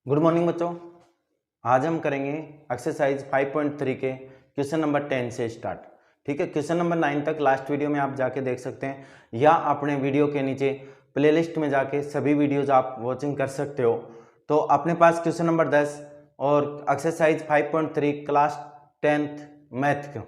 Good morning बच्चों। आज हम करेंगे एक्सरसाइज 5.3 के क्वेश्चन नंबर 10 से स्टार्ट। ठीक है, क्वेश्चन नंबर 9 तक लास्ट वीडियो में आप जाके देख सकते हैं या अपने वीडियो के नीचे प्लेलिस्ट में जाके सभी वीडियोज आप वॉचिंग कर सकते हो। तो अपने पास क्वेश्चन नंबर 10 और एक्सरसाइज 5.3 क्लास 10th मैथ को।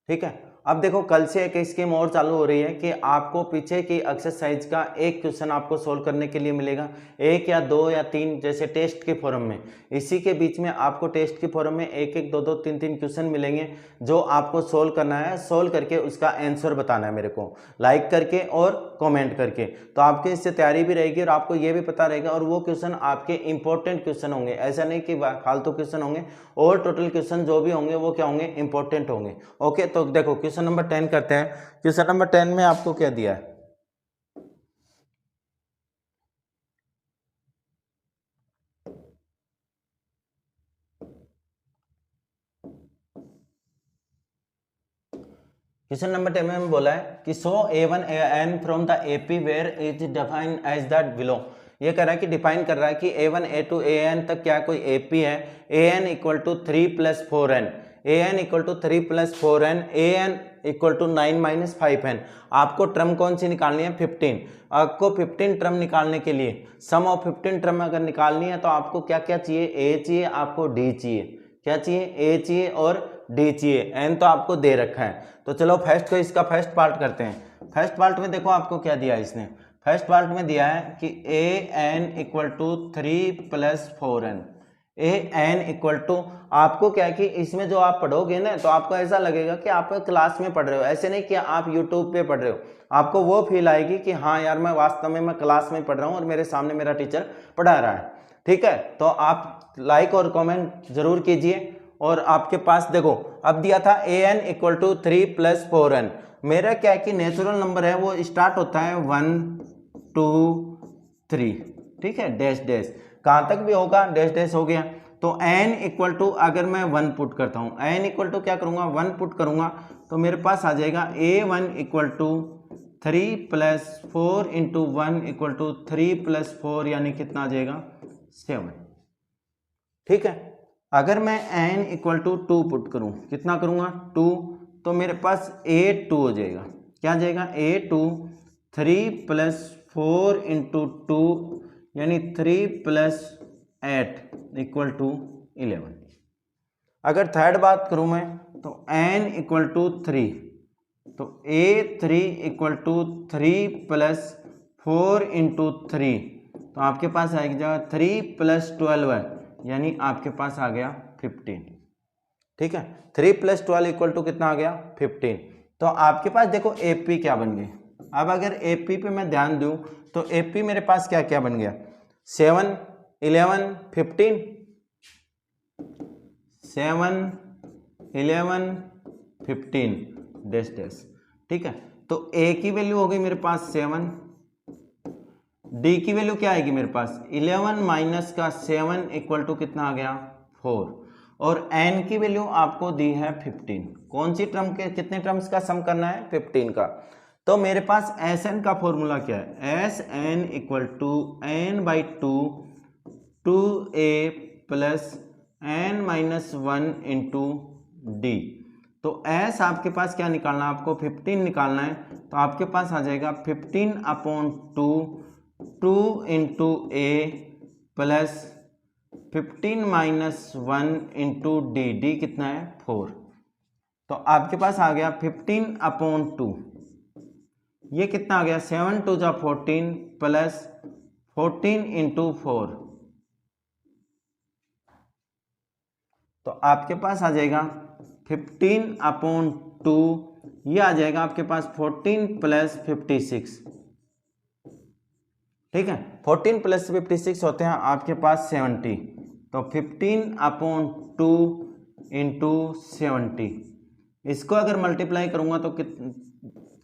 ठीक है, अब देखो कल से एक स्कीम और चालू हो रही है कि आपको पीछे की एक्सरसाइज का एक क्वेश्चन आपको सोल्व करने के लिए मिलेगा, एक या दो या तीन, जैसे टेस्ट के फॉर्म में। इसी के बीच में आपको टेस्ट के फॉर्म में एक एक दो दो तीन तीन क्वेश्चन मिलेंगे जो आपको सोल्व करना है। सोल्व करके उसका आंसर बताना है मेरे को लाइक करके और कमेंट करके। तो आपकी इससे तैयारी भी रहेगी और आपको ये भी पता रहेगा, और वो क्वेश्चन आपके इंपॉर्टेंट क्वेश्चन होंगे, ऐसा नहीं कि फालतू क्वेश्चन होंगे। और टोटल क्वेश्चन जो भी होंगे वो क्या होंगे, इंपॉर्टेंट होंगे। ओके, तो देखो क्वेश्चन नंबर 10 करते हैं। क्वेश्चन नंबर 10 में आपको क्या दिया है, क्वेश्चन नंबर 10 में बोला है कि so A1 from the AP where is defined as that below. ये कह रहा है कि डिफाइन कर रहा है कि A1 A2 AN तक क्या कोई AP है। AN equal to 3 + 4n, AN equal to 3 + 4n, AN equal to 9 - 5n। आपको ट्रम कौन सी निकालनी है, 15। आपको 15 ट्रम निकालने के लिए सम ऑफ 15 ट्रम अगर निकालनी है तो आपको क्या क्या चाहिए, A चाहिए, आपको D चाहिए। क्या चाहिए, A चाहिए और D चाहिए। एन तो आपको दे रखा है। तो चलो फर्स्ट को इसका फर्स्ट पार्ट करते हैं। फर्स्ट पार्ट में देखो आपको क्या दिया है इसने। फर्स्ट पार्ट में दिया है कि AN equal to 3 + 4n। AN equal to, आपको क्या है कि इसमें जो आप पढ़ोगे ना तो आपको ऐसा लगेगा कि आप क्लास में पढ़ रहे हो, ऐसे नहीं कि आप यूट्यूब पे पढ़ रहे हो। आपको वो फील आएगी कि हाँ यार मैं वास्तव में मैं क्लास में पढ़ रहा हूँ और मेरे सामने मेरा टीचर पढ़ा रहा है। ठीक है, तो आप लाइक और कमेंट जरूर कीजिए। और आपके पास देखो अब दिया था AN इक्वल टू 3 + 4n। मेरा क्या है कि नेचुरल नंबर है वो स्टार्ट होता है 1 2 3। ठीक है, डैश डैश कहां तक भी होगा, डैश डैश हो गया। तो n इक्वल टू अगर मैं 1 पुट करता हूं, n इक्वल टू क्या करूंगा, 1 पुट करूंगा, तो मेरे पास आ जाएगा A1 equal to 3 + 4 into 1 equal to 3 + 4, यानी कितना आ जाएगा, 7। ठीक है, अगर मैं n इक्वल टू 2 पुट करूं, कितना करूंगा, 2, तो मेरे पास A2 हो जाएगा। क्या आ जाएगा, A2 3 + 4 इंटू 2 यानी 3 + 8 इक्वल टू 11। अगर थर्ड बात करूं मैं तो n इक्वल टू 3, तो A3 इक्वल टू 3 + 4 इंटू 3, तो आपके पास आएगा 3 + 12 है, यानी आपके पास आ गया 15। ठीक है, 3 + 12 इक्वल टू कितना आ गया, 15। तो आपके पास देखो AP क्या बन गई। अब अगर AP पे मैं ध्यान दूं तो AP मेरे पास क्या क्या बन गया, 7 11 15, 7 11 15 डैश डैश। ठीक है, तो A की वैल्यू हो गई मेरे पास 7, D की वैल्यू क्या आएगी मेरे पास, 11 माइनस का 7 इक्वल टू कितना आ गया, 4, और n की वैल्यू आपको दी है 15। कौन सी टर्म के कितने टर्म्स का सम करना है, 15 का। तो मेरे पास Sn का फॉर्मूला क्या है, Sn equal to n/2 2a plus n - 1 into d. तो S आपके पास क्या निकालना है, आपको 15 निकालना है। तो आपके पास आ जाएगा 15/2 2 इंटू ए प्लस 15 - 1 इंटू डी। डी कितना है, 4। तो आपके पास आ गया 15/2, ये कितना आ गया, 7 2 जा 14 प्लस 14 इंटू 4। तो आपके पास आ जाएगा 15/2, ये आ जाएगा आपके पास 14 + 56। ठीक है, 14 + 56 होते हैं आपके पास 70। तो 15/2 इंटू 70, इसको अगर मल्टीप्लाई करूंगा तो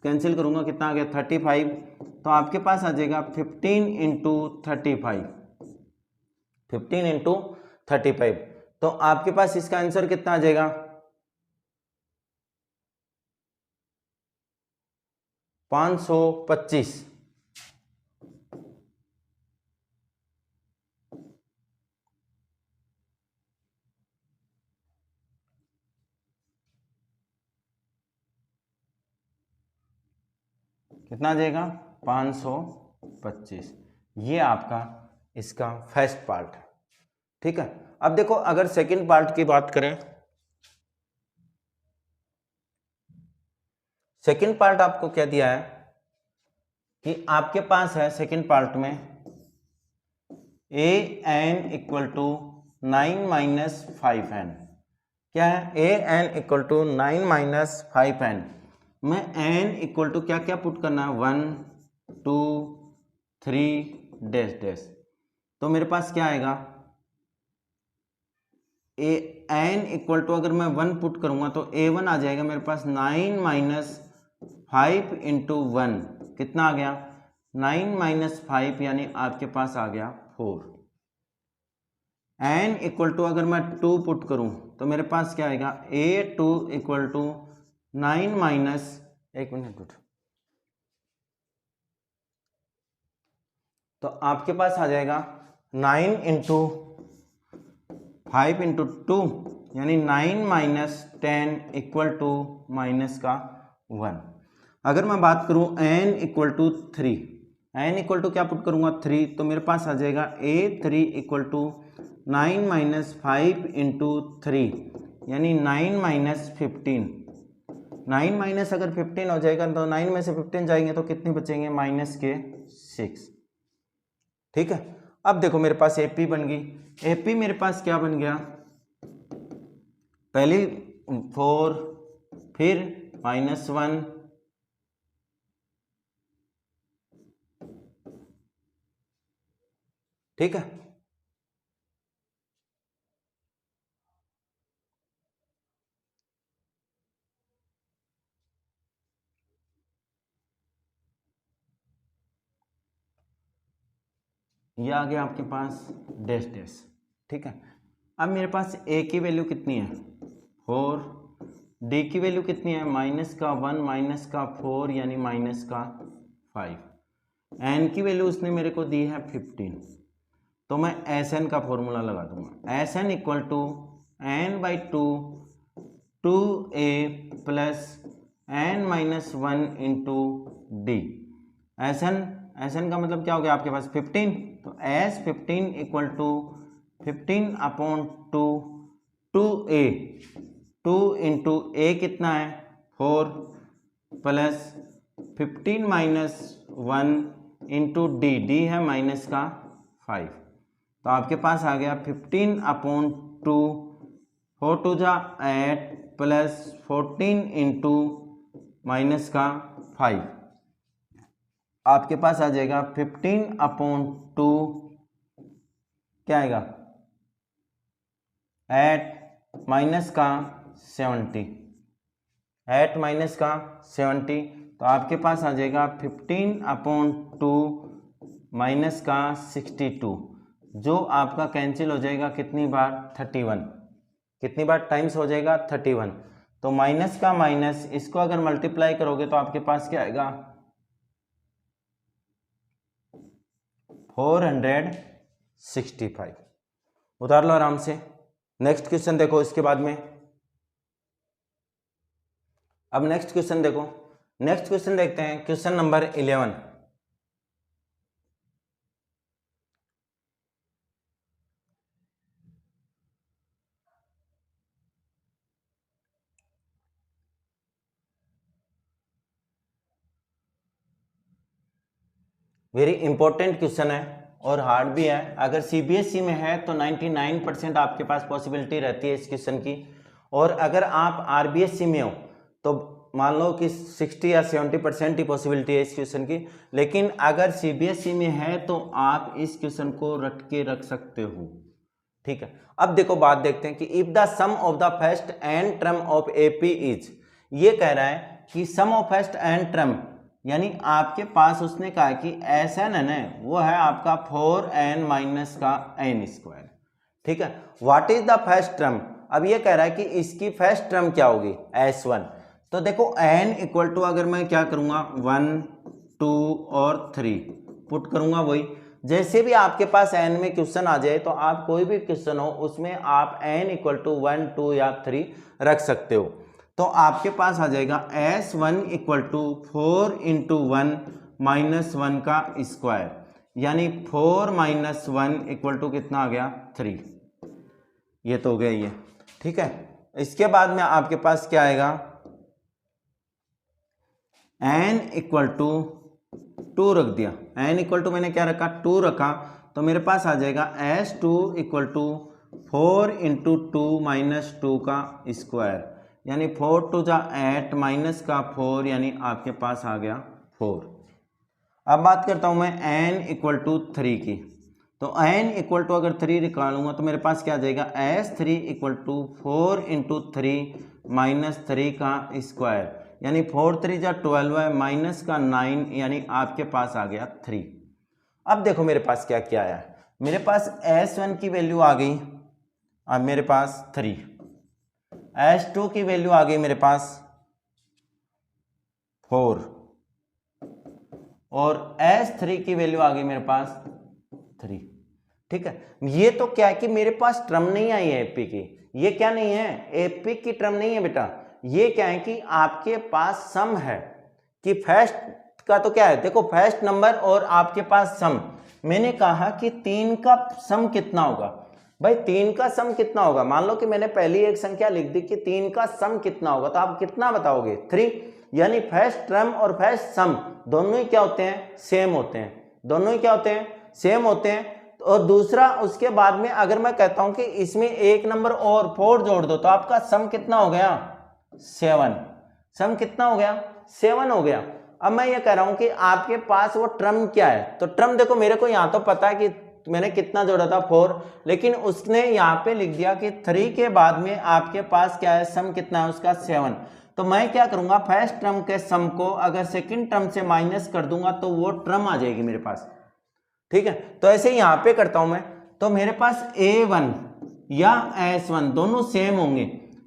कैंसिल करूंगा, कितना आ गया, 35। तो आपके पास आ जाएगा 15 × 35, 15 × 35। तो आपके पास इसका आंसर कितना आ जाएगा, 525। कितना आ जाएगा 525। ये आपका इसका फर्स्ट पार्ट है, ठीक है। अब देखो अगर सेकंड पार्ट की बात करें, सेकंड पार्ट आपको क्या दिया है कि आपके पास है सेकंड पार्ट में a n equal to 9 minus 5n। क्या है a n equal to 9 minus 5n में n इक्वल टू क्या क्या पुट करना है 1 2 3 डैश डैश। तो मेरे पास क्या आएगा ए एन इक्वल टू अगर मैं 1 पुट करूंगा तो a1 आ जाएगा मेरे पास 9 माइनस 5 इंटू 1 कितना आ गया 9 माइनस 5 यानी आपके पास आ गया 4। n इक्वल टू अगर मैं 2 पुट करूं तो मेरे पास क्या आएगा a2 equal to 9 minus 1 minute तो आपके पास आ जाएगा 9 इंटू 5 इंटू 2 यानी 9 माइनस 10 इक्वल टू माइनस का 1। अगर मैं बात करूं n equal to 3, n equal to क्या पुट करूंगा 3 तो मेरे पास आ जाएगा a3 equal to 9 minus 5 into 3 यानी 9 माइनस 15। 9 माइनस अगर 15 हो जाएगा तो 9 में से 15 जाएंगे तो कितने बचेंगे माइनस के 6, ठीक है। अब देखो मेरे पास एपी बन गई, एपी मेरे पास क्या बन गया पहली 4 फिर -1 ठीक है। ये आ गया आपके पास डैश डैश, ठीक है। अब मेरे पास ए की वैल्यू कितनी है 4, डी की वैल्यू कितनी है माइनस का 1 माइनस का 4 यानी माइनस का 5, एन की वैल्यू उसने मेरे को दी है 15। तो मैं एस एन का फॉर्मूला लगा दूंगा s n equal to n by 2 a plus n minus 1 into d. S n का मतलब क्या हो गया आपके पास 15, तो s 15 equal to 15 upon 2 a 2 into a कितना है 4 plus 15 minus 1 into d, d है माइनस का 5। तो आपके पास आ गया 15 अपॉन 2 4 टू जा 8 प्लस 14 इंटू माइनस का 5। आपके पास आ जाएगा 15 अपॉन 2 क्या आएगा 8 माइनस का 70, 8 माइनस का 70। तो आपके पास आ जाएगा 15 अपॉन 2 माइनस का 62 जो आपका कैंसिल हो जाएगा कितनी बार 31, कितनी बार टाइम्स हो जाएगा 31। तो माइनस का माइनस इसको अगर मल्टीप्लाई करोगे तो आपके पास क्या आएगा 465। उतार लो आराम से। नेक्स्ट क्वेश्चन देखो इसके बाद में। अब नेक्स्ट क्वेश्चन देखो, नेक्स्ट क्वेश्चन देखते हैं question number 11। Very important question है और हार्ड भी है। अगर सीबीएसई में है तो 99% आपके पास पॉसिबिलिटी रहती है इस क्वेश्चन की, और अगर आप आरबीएसई में हो तो मान लो कि 60 या 70% ही पॉसिबिलिटी है इस क्वेश्चन की। लेकिन अगर सीबीएसई में है तो आप इस क्वेश्चन को रट के रख सकते हो, ठीक है। अब देखो बात देखते हैं कि if the sum of the first and term of AP is, ये कह रहा है कि sum of first and term यानी आपके पास उसने कहा कि एस एन है वो है आपका 4n माइनस का n स्क्वायर, ठीक है। What is the first term, अब ये कह रहा है कि इसकी फर्स्ट टर्म क्या होगी s1। तो देखो n इक्वल टू अगर मैं क्या करूंगा 1 2 और 3 पुट करूंगा, वही जैसे भी आपके पास n में क्वेश्चन आ जाए तो आप कोई भी क्वेश्चन हो उसमें आप n इक्वल टू 1 2 या 3 रख सकते हो। तो आपके पास आ जाएगा S1 equal to 4 into 1 minus 1 का स्क्वायर, यानी 4 माइनस 1 इक्वल टू कितना आ गया 3। ये तो हो गया ये, ठीक है। इसके बाद में आपके पास क्या आएगा, n इक्वल टू 2 रख दिया, n इक्वल टू मैंने क्या रखा 2 रखा, तो मेरे पास आ जाएगा S2 equal to 4 into 2 minus 2 का स्क्वायर, यानी 4 टू जा 8 माइनस का 4, यानी आपके पास आ गया 4। अब बात करता हूं मैं n इक्वल टू 3 की, तो n इक्वल टू अगर 3 निकालूंगा तो मेरे पास क्या आ जाएगा S3 equal to 4 into 3 minus 3 का स्क्वायर, यानी 4 3 जा 12 है, माइनस का 9, यानी आपके पास आ गया 3। अब देखो मेरे पास क्या क्या आया, मेरे पास S1 की वैल्यू आ गई, अब मेरे पास 3, S2 की वैल्यू आ गई मेरे पास 4, और S3 की वैल्यू आ गई मेरे पास 3, ठीक है। ये तो क्या है कि मेरे पास टर्म नहीं आई है एपी की, ये क्या नहीं है, एपी की टर्म नहीं है बेटा, ये क्या है कि आपके पास सम है, कि फर्स्ट का तो क्या है, देखो फर्स्ट नंबर और आपके पास सम। मैंने कहा कि 3 का सम कितना होगा, भाई 3 का सम कितना होगा, मान लो कि मैंने पहली एक संख्या लिख दी कि 3 का सम कितना होगा, तो आप कितना बताओगे 3, यानी फर्स्ट टर्म और फर्स्ट सम दोनों ही क्या होते हैं, सेम होते हैं, दोनों ही क्या होते हैं, सेम होते हैं। और दूसरा उसके बाद में अगर मैं कहता हूं कि इसमें एक नंबर और 4 जोड़ दो, तो आपका सम कितना हो गया 7, सम कितना हो गया 7 हो गया। अब मैं ये कह रहा हूं कि आपके पास वो टर्म क्या है, तो टर्म देखो मेरे को यहां तो पता है कि मैंने कितना जोड़ा था 4, लेकिन उसने यहाँ पे लिख दिया कि 3 के बाद में आपके पास क्या है, सम कितना है उसका 7। तो मैं क्या करूंगा, फर्स्ट टर्म के सम को अगर सेकंड टर्म से माइनस कर दूंगा तो वो टर्म आ जाएगी मेरे पास, ठीक है। तो ऐसे ही यहां पे करता हूं मैं, तो मेरे पास A1 या S1 दोनों सेम होंगे,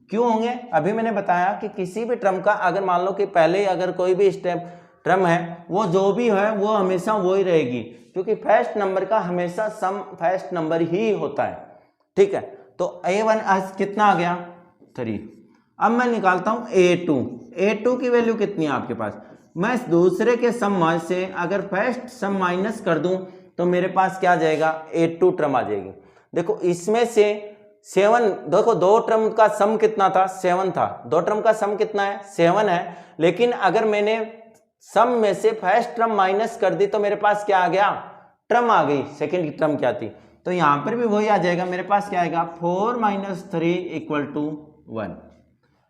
क्यों होंगे, अभी मैंने बताया कि किसी भी टर्म का अगर मान लो कि पहले अगर कोई भी स्टेप टर्म है, वो जो भी है वो हमेशा वो ही रहेगी, क्योंकि फर्स्ट नंबर का हमेशा सम फर्स्ट नंबर ही होता है, ठीक है। तो A1 कितना आ गया 3। अब मैं निकालता हूं A2 की वैल्यू कितनी है आपके पास, मैं दूसरे के सम में से अगर फर्स्ट सम माइनस कर दूं तो मेरे पास क्या आ जाएगा, A2 टर्म आ जाएगी। देखो इसमें से 7, देखो दो टर्म का सम कितना था 7 था, दो टर्म का सम कितना है 7 है, लेकिन अगर मैंने सम में से फर्स्ट टर्म माइनस कर दी तो मेरे पास क्या आ गया, टर्म आ गई, सेकंड की टर्म क्या थी, तो यहां पर भी वही आ जाएगा, मेरे पास क्या आएगा 4 माइनस 3 इक्वल टू 1।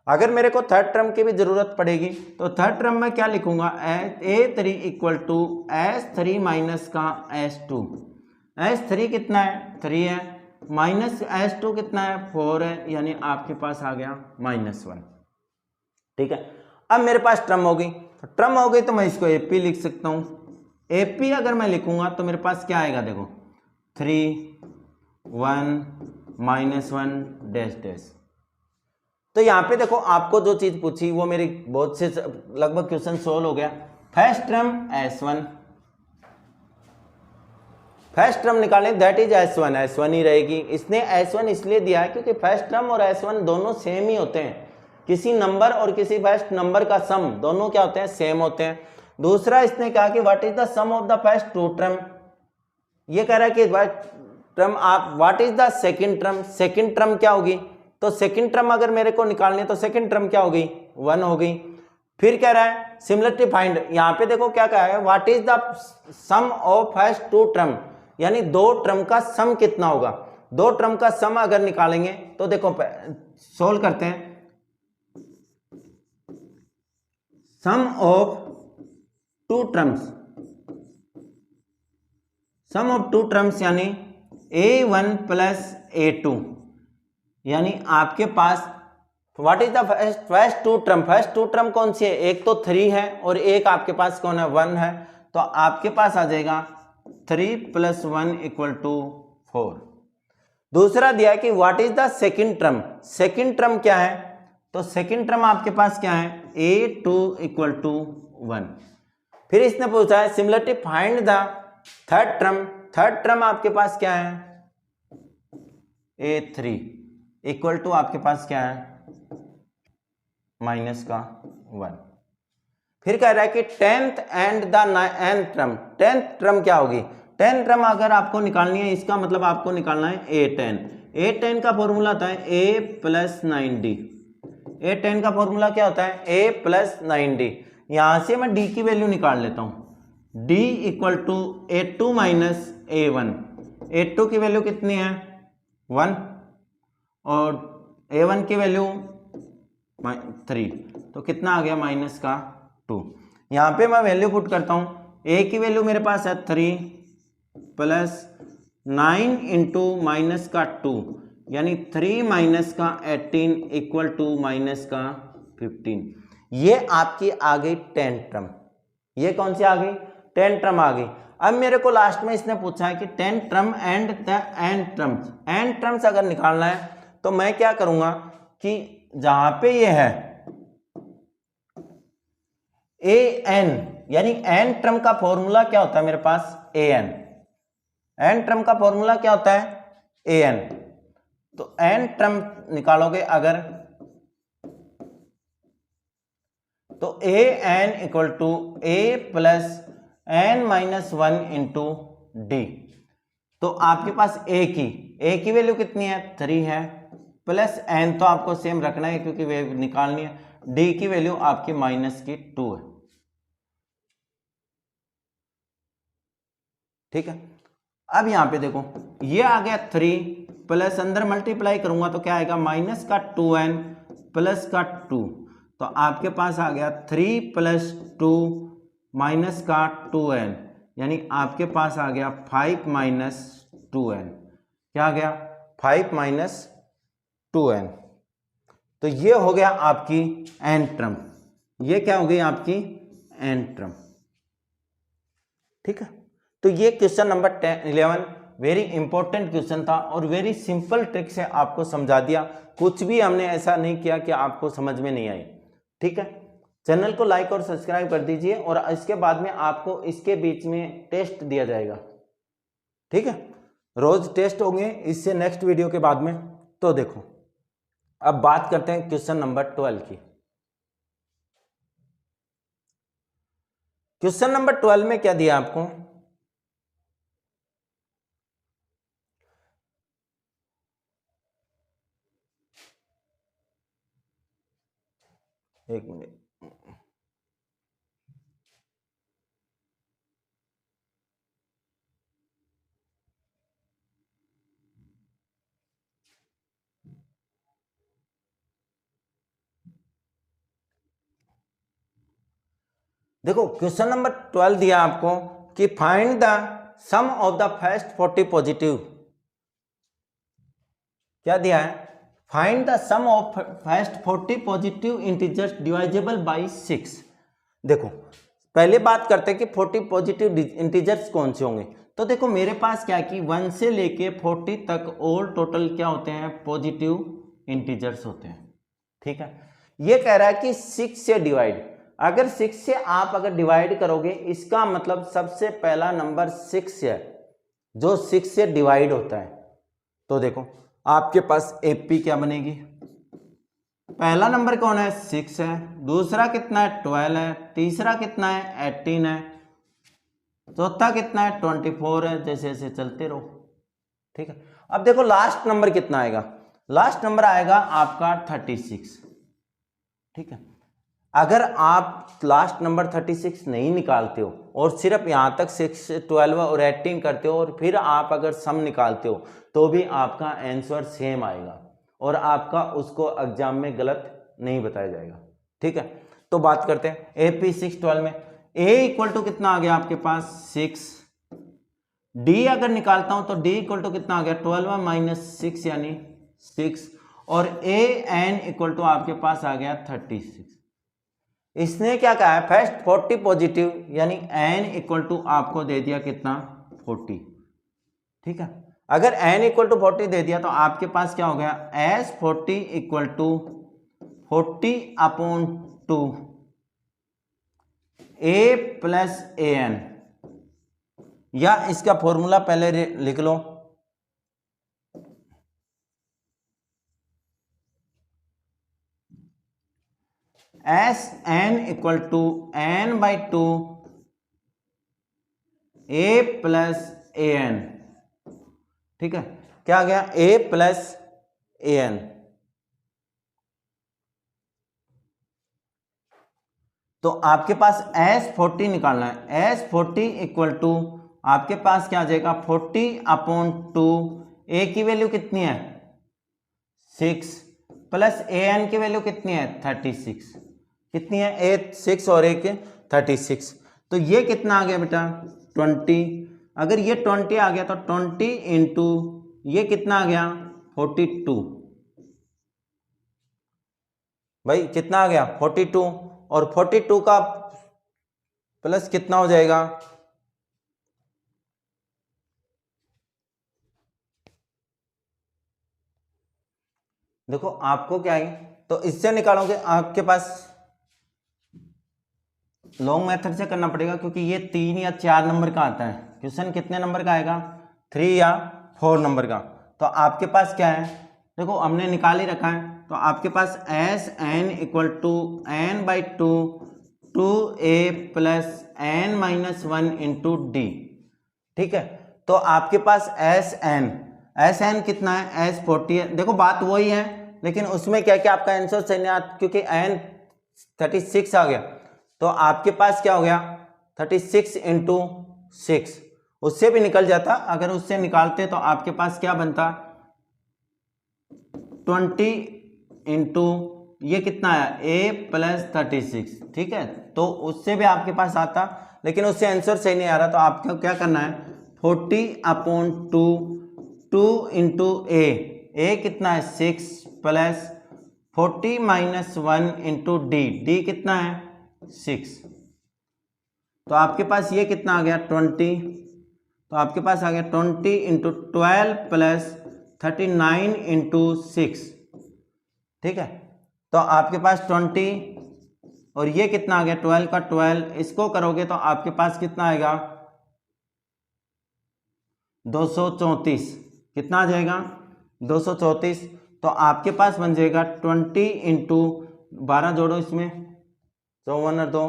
अगर मेरे को थर्ड टर्म की भी जरूरत पड़ेगी तो थर्ड टर्म में क्या लिखूंगा, A3 equal to S3 minus का S2, S3 कितना है 3 है, माइनस S2 कितना है 4 है, यानी आपके पास आ गया -1, ठीक है। अब मेरे पास टर्म हो गई, तो टर्म हो गई तो मैं इसको AP लिख सकता हूं, AP अगर मैं लिखूंगा तो मेरे पास क्या आएगा, देखो 3 1 -1 डैश डैश। तो यहां पे देखो आपको जो चीज पूछी वो मेरी बहुत से लगभग क्वेश्चन सोल्व हो गया। First term S1, first term निकालें दैट इज S1 ही रहेगी। इसने S1 इसलिए दिया है क्योंकि फर्स्ट टर्म और S1 दोनों सेम ही होते हैं, किसी नंबर और किसी फर्स्ट नंबर का सम दोनों क्या होते हैं, सेम होते हैं। दूसरा इसने कहा कि what is the sum of the first two term, ये कह रहा है कि टर्म आप what is the second term, second term क्या होगी, तो सेकंड टर्म अगर मेरे को निकालनी है तो सेकंड टर्म क्या होगी 1 हो गई। फिर कह रहा है सिमिलरिटी फाइंड, यहां पे देखो क्या कहा है, what is the sum of first two term, यानी दो टर्म का सम कितना होगा, दो टर्म का सम अगर निकालेंगे तो देखो सोल्व करते हैं, sum of two terms, sum of two terms यानी A1 प्लस A2, यानी आपके पास what is the first two term, first two term कौन सी है, एक तो 3 है और एक आपके पास कौन है 1 है, तो आपके पास आ जाएगा 3 + 1 = 4। दूसरा दिया है कि what is the second term, second term क्या है, तो सेकंड टर्म आपके पास क्या है A2 = 1। फिर इसने पूछा है similarity find the third term, third term आपके पास क्या है A3 = आपके पास क्या है माइनस का 1। फिर कह रहा है कि 10th and the nth term. 10th term क्या होगी? 10th टर्म अगर आपको निकालनी है, इसका मतलब आपको निकालना है a10। a10 का फॉर्मूला होता है a प्लस 9d। a10 का फॉर्मूला क्या होता है? a plus 9d। यहां से मैं d की वैल्यू निकाल लेता हूं। d equal to a2 minus a1। a2 की वैल्यू कितनी है? 1 और a1 की वैल्यू 3, तो कितना आ गया? माइनस का 2। यहां पे मैं वैल्यू पुट करता हूं। a की वैल्यू मेरे पास है 3 प्लस 9 इंटू माइनस का 2, यानी 3 माइनस का 18 इक्वल टू माइनस का 15। ये आपकी आ गई 10th टर्म। ये कौन सी आ गई? 10th टर्म आ गई। अब मेरे को लास्ट में इसने पूछा है कि 10th term and the nth terms. nth terms अगर निकालना है तो मैं क्या करूंगा कि जहां पे ये है an, यानी n टर्म का फॉर्मूला क्या होता है मेरे पास? an। n टर्म का फॉर्मूला क्या होता है? an। तो n टर्म निकालोगे अगर, तो an equal to a plus n minus 1 into d. तो आपके पास a की वैल्यू कितनी है? 3 है, प्लस n तो आपको सेम रखना है क्योंकि वे निकालनी है। d की वैल्यू आपकी माइनस की 2 है। ठीक है, अब यहां पे देखो ये आ गया 3 प्लस अंदर मल्टीप्लाई करूंगा तो क्या आएगा? माइनस का 2n प्लस का 2। तो आपके पास आ गया 3 प्लस 2 माइनस का 2n, यानी आपके पास आ गया 5 माइनस 2n। क्या आ गया? 5 माइनस 2n। तो ये हो गया आपकी n टर्म। ये क्या हो गई? आपकी n टर्म। ठीक है, तो ये question number 11 very important question था और वेरी सिंपल ट्रिक से आपको समझा दिया। कुछ भी हमने ऐसा नहीं किया कि आपको समझ में नहीं आई। ठीक है, चैनल को लाइक और सब्सक्राइब कर दीजिए और इसके बाद में आपको इसके बीच में टेस्ट दिया जाएगा। ठीक है, रोज टेस्ट होंगे इससे नेक्स्ट वीडियो के बाद में। तो देखो अब बात करते हैं क्वेश्चन नंबर 12 की। क्वेश्चन नंबर 12 में क्या दिया आपको? एक मिनट, देखो क्वेश्चन नंबर 12 दिया आपको कि find the sum of the first 40 positive. क्या दिया है? Find the sum of first 40 positive integers divisible by 6। देखो पहले बात करते हैं कि 40 पॉजिटिव इंटीजर्स कौन से होंगे। तो देखो मेरे पास क्या कि 1 से लेके 40 तक ऑल टोटल क्या होते हैं? पॉजिटिव इंटीजर्स होते हैं। ठीक है, ये कह रहा है कि 6 से डिवाइड। अगर 6 से आप अगर डिवाइड करोगे इसका मतलब सबसे पहला नंबर 6 है जो 6 से डिवाइड होता है। तो देखो आपके पास एपी क्या बनेगी? पहला नंबर कौन है? 6 है, दूसरा कितना है? 12 है, तीसरा कितना है? 18 है, चौथा कितना है? 24 है। जैसे जैसे चलते रहो। ठीक है, अब देखो लास्ट नंबर कितना आएगा? लास्ट नंबर आएगा आपका 36। ठीक है, अगर आप लास्ट नंबर 36 नहीं निकालते हो और सिर्फ यहां तक 6, 12 और 18 करते हो और फिर आप अगर सम निकालते हो तो भी आपका आंसर सेम आएगा और आपका उसको एग्जाम में गलत नहीं बताया जाएगा। ठीक है, तो बात करते हैं AP 6 12 में a इक्वल टू कितना आ गया आपके पास? 6। d अगर निकालता हूं तो d इक्वल टू कितना आ गया? 12 माइनस 6 यानी 6। और a n इक्वल टू आपके पास आ गया 36। इसने क्या कहा है? फर्स्ट 40 पॉजिटिव, यानी n इक्वल टू आपको दे दिया कितना? 40। ठीक है, अगर n इक्वल टू 40 दे दिया तो आपके पास क्या हो गया? s 40 equal to 40/2 a plus an, या इसका फॉर्मूला पहले लिख लो। S n equal to n by two a plus a n. ठीक है, क्या आ गया, ए प्लस ए एन। तो आपके पास S40 निकालना है। S40 इक्वल टू आपके पास क्या आ जाएगा, 40/2। ए की वैल्यू कितनी है 6 प्लस ए एन की वैल्यू कितनी है 36। कितनी है, ए 6 और एक 36। तो ये कितना आ गया बेटा 20। अगर ये 20 आ गया तो 20 इंटू ये कितना आ गया 42। भाई कितना आ गया 42, और 42 का प्लस कितना हो जाएगा, देखो आपको क्या है, तो इससे निकालोगे आपके पास लॉन्ग मेथड से करना पड़ेगा, क्योंकि ये 3 या 4 नंबर का आता है। क्वेश्चन कितने नंबर का आएगा 3 या 4 नंबर का। तो आपके पास क्या है, देखो हमने निकाल ही रखा है। तो आपके पास s n equal to n by two 2a plus n minus 1 into d. ठीक है, तो आपके पास एस एन कितना है S40 है। देखो बात वही है, लेकिन उसमें क्या क्या आपका आंसर सही नहीं आता, क्योंकि एन 36 आ गया। तो आपके पास क्या हो गया 36 इंटू 6, उससे भी निकल जाता। अगर उससे निकालते तो आपके पास क्या बनता 20 इंटू ये कितना है a प्लस 36। ठीक है, तो उससे भी आपके पास आता, लेकिन उससे आंसर सही नहीं आ रहा। तो आपको क्या करना है 40/2 2 इंटू ए कितना है 6 प्लस 40 माइनस 1 इंटू डी कितना है 6। तो आपके पास ये कितना आ गया 20। तो आपके पास आ गया 20 इंटू 12 प्लस 39 इंटू 6। ठीक है, तो आपके पास 20 और ये कितना आ गया 12 का 12, इसको करोगे तो आपके पास कितना आएगा 234। कितना आ जाएगा 234। तो आपके पास बन जाएगा 20 इंटू 12 जोड़ो इसमें 54 और 2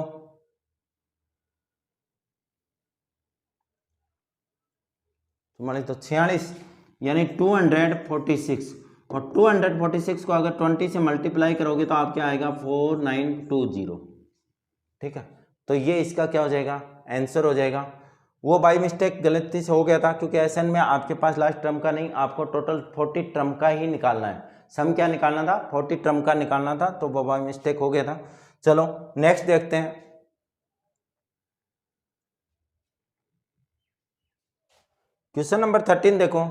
तुम्हारी तो 46, यानी 246। और 246 को अगर 20 से मल्टीप्लाई करोगे तो आपके आएगा 4920। ठीक है, तो ये इसका क्या हो जाएगा आंसर हो जाएगा। वो बाई मिस्टेक गलती से हो गया था, क्योंकि एसएन में आपके पास लास्ट टर्म का नहीं, आपको टोटल 40 टर्म का ही निकालना है। सम क्या निकालना था 40 टर्म का निकालना था, तो वो बाई मिस्टेक हो गया था। चलो नेक्स्ट देखते हैं। क्वेश्चन नंबर 13 देखो।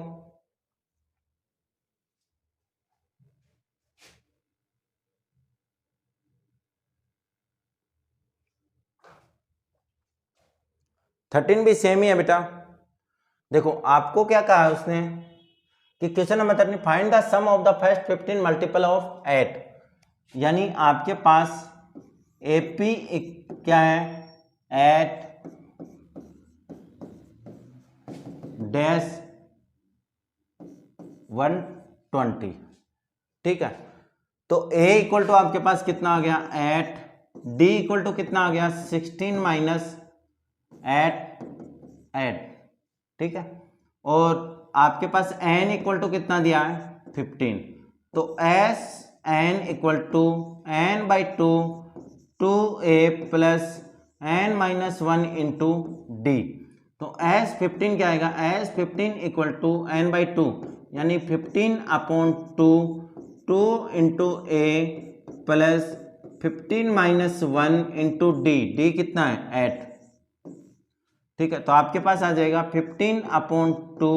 थर्टीन भी सेम ही है बेटा। देखो आपको क्या कहा है उसने कि question number 13 find the sum of the first 15 multiple of 8। यानी आपके पास एपी क्या है 8 डैश 120। ठीक है, तो a इक्वल टू आपके पास कितना आ गया 8, d इक्वल टू कितना आ गया 16 माइनस 8। ठीक है, और आपके पास n इक्वल टू कितना दिया है 15। तो s n equal to n by 2 2a plus n minus 1 into d. तो S15 क्या आएगा S15 equal to n by 2, यानी 15/2 2 इंटू ए प्लस 15 माइनस 1 इंटू डी कितना है 8। ठीक है, तो आपके पास आ जाएगा 15/2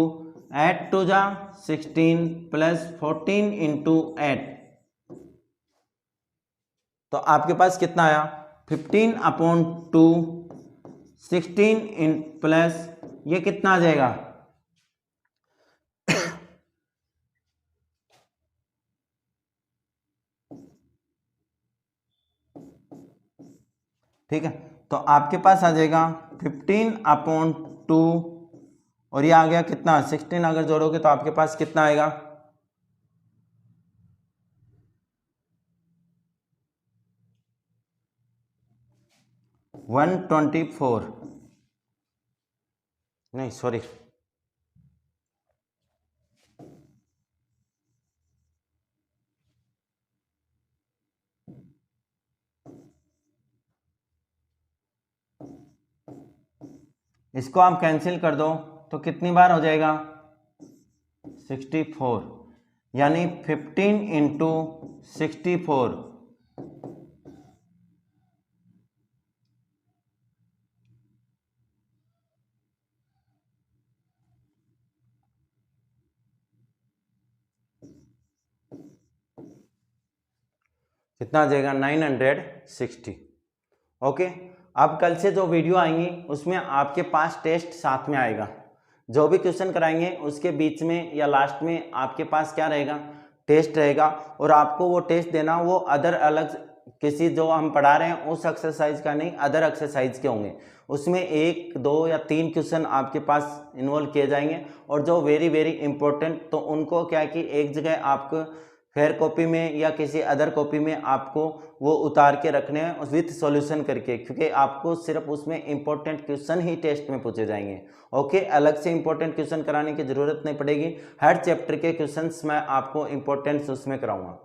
8 टू जा 16 प्लस 14 इंटू 8। तो आपके पास कितना आया 15/2 16 इन प्लस ये कितना आ जाएगा ठीक है, तो आपके पास आ जाएगा 15/2 और ये आ गया कितना 16। अगर जोड़ोगे तो आपके पास कितना आएगा 124 नहीं सॉरी, इसको आप कैंसिल कर दो तो कितनी बार हो जाएगा 64, यानी 15 इंटू 64 कितना आ जाएगा 960। ओके, अब कल से जो वीडियो आएंगी उसमें आपके पास टेस्ट साथ में आएगा, जो भी क्वेश्चन कराएंगे उसके बीच में या लास्ट में आपके पास क्या रहेगा, टेस्ट रहेगा। और आपको वो टेस्ट देना वो अदर अलग किसी जो हम पढ़ा रहे हैं उस एक्सरसाइज का नहीं, अदर एक्सरसाइज के होंगे। उसमें 1, 2 या 3 क्वेश्चन आपके पास इन्वॉल्व किए जाएंगे और जो वेरी वेरी इंपॉर्टेंट, तो उनको क्या कि एक जगह आपको फेयर कॉपी में या किसी अदर कॉपी में आपको वो उतार के रखने हैं विथ सॉल्यूशन करके, क्योंकि आपको सिर्फ उसमें इंपॉर्टेंट क्वेश्चन ही टेस्ट में पूछे जाएंगे। ओके, अलग से इंपॉर्टेंट क्वेश्चन कराने की जरूरत नहीं पड़ेगी, हर चैप्टर के क्वेश्चंस मैं आपको इंपॉर्टेंट उसमें कराऊंगा।